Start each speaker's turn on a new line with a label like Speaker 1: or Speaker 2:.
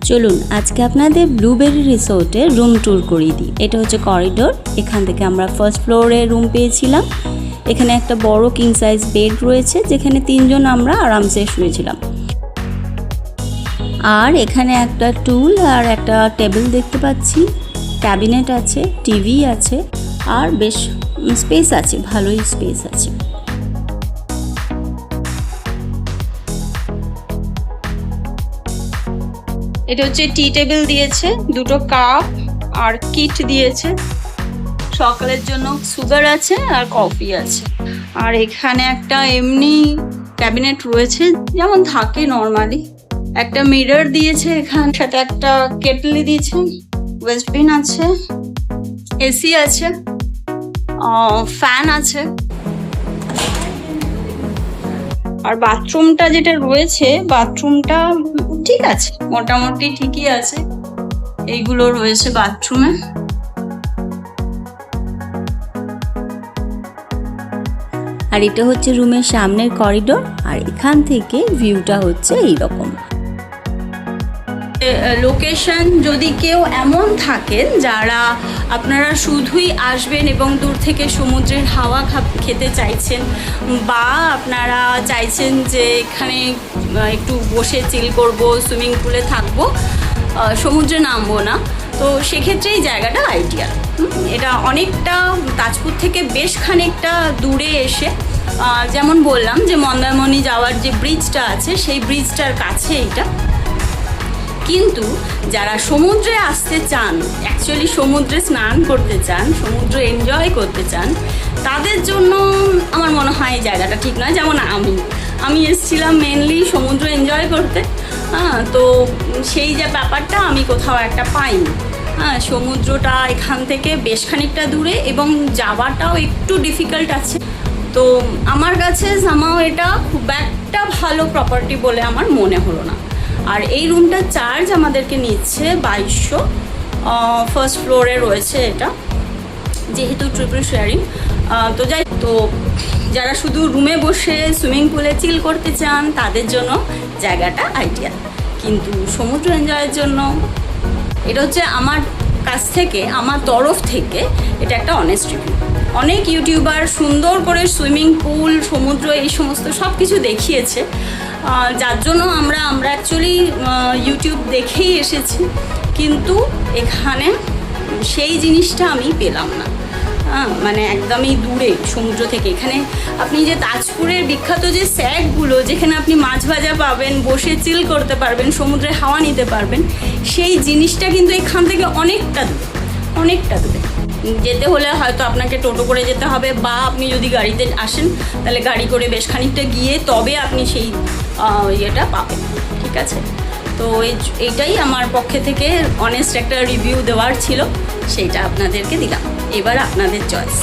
Speaker 1: চলুন আজকে আপনাদের ব্লুবেরি রিসোর্টে রুম ট্যুর করিয়ে দিই। এটা হচ্ছে করিডোর। এখান থেকে আমরা ফার্স্ট ফ্লোরে রুম পেয়েছিলাম। এখানে একটা বড় কিং সাইজ বেড রয়েছে, যেখানে 3 জন আমরা আরামসে শুয়েছিলাম। আর এখানে একটা টুল আর একটা টেবিল দেখতে পাচ্ছি, ক্যাবিনেট আছে, টিভি আছে, আর বেশ স্পেস আছে, ভালোই স্পেস আছে। এটা হচ্ছে টি টেবিল দিয়েছে, 2টো কাপ আর কিট দিয়েছে। সকালের জন্য সুগার আছে আর কফি আছে। আর এখানে একটা এমনি ক্যাবিনেট রয়েছে, যেমন থাকে নর্মালি। একটা মিরর দিয়েছে, এখানে সাথে একটা কেটলি দিয়েছে, ওয়েস্টবিন আছে, এসি আছে, ফ্যান আছে। আর বাথরুমটা যেটা রয়েছে, বাথরুমটা ঠিক আছে, মোটামুটি ঠিকই আছে। এইগুলো রয়েছে বাথরুমে। আর এটা হচ্ছে রুমের সামনের করিডোর, আর এখান থেকে ভিউটা হচ্ছে এইরকম। লোকেশন, যদি কেউ এমন থাকেন যারা আপনারা শুধুই আসবেন এবং দূর থেকে সমুদ্রের হাওয়া খেতে চাইছেন, বা আপনারা চাইছেন যে এখানে একটু বসে চিল করব, সুইমিং পুলে থাকবো, সমুদ্রে নামবো না, তো সেক্ষেত্রে এই জায়গাটা আইডিয়াল। এটা অনেকটা তাজপুর থেকে বেশ খানিকটা দূরে এসে, যেমন বললাম যে মন্দারমণি যাওয়ার যে ব্রিজটা আছে, সেই ব্রিজটার কাছে এটা। কিন্তু যারা সমুদ্রে আসতে চান, অ্যাকচুয়ালি সমুদ্রে স্নান করতে চান, সমুদ্র এনজয় করতে চান, তাদের জন্য আমার মনে হয় এই জায়গাটা ঠিক নয়। যেমন আমি এসেছিলাম মেনলি সমুদ্র এনজয় করতে, তো সেই যে ব্যাপারটা আমি কোথাও একটা পাইনি। সমুদ্রটা এখান থেকে বেশ খানিকটা দূরে এবং যাওয়াটাও একটু ডিফিকাল্ট আছে। তো আমার কাছে সামাও এটা খুব একটা ভালো প্রপার্টি বলে আমার মনে হলো না। আর এই রুমটার চার্জ আমাদেরকে নিচ্ছে 2200, ফার্স্ট ফ্লোরে রয়েছে এটা, যেহেতু ট্রিপল শেয়ারিং। তো যারা শুধু রুমে বসে সুইমিং পুলে চিল করতে চান, তাদের জন্য জায়গাটা আইডিয়াল। কিন্তু সমুদ্র এনজয়ের জন্য এটা হচ্ছে আমার কাছ থেকে, আমার তরফ থেকে এটা একটা অনেস্ট রিভিউ। অনেক ইউটিউবার সুন্দর করে সুইমিং পুল, সমুদ্র, এই সমস্ত সব কিছু দেখিয়েছে, যার জন্য আমরা অ্যাকচুয়ালি ইউটিউব দেখেই এসেছি। কিন্তু এখানে সেই জিনিসটা আমি পেলাম না। মানে একদমই দূরে সমুদ্র থেকে। এখানে আপনি যে তাজপুরের বিখ্যাত যে স্যাকগুলো, যেখানে আপনি মাছ ভাজা পাবেন, বসে চিল করতে পারবেন, সমুদ্রে হাওয়া নিতে পারবেন, সেই জিনিসটা কিন্তু এখান থেকে অনেকটা দূরে। যেতে হলে হয়তো আপনাকে টোটো করে যেতে হবে, বা আপনি যদি গাড়িতে আসেন তাহলে গাড়ি করে বেশ খানিকটা গিয়ে তবে আপনি সেই ইয়েটা পাবেন। ঠিক আছে, তো এইটাই আমার পক্ষে থেকে অনেস্ট একটা রিভিউ দেওয়ার ছিল, সেইটা আপনাদেরকে দিলাম। এবার আপনাদের চয়েস।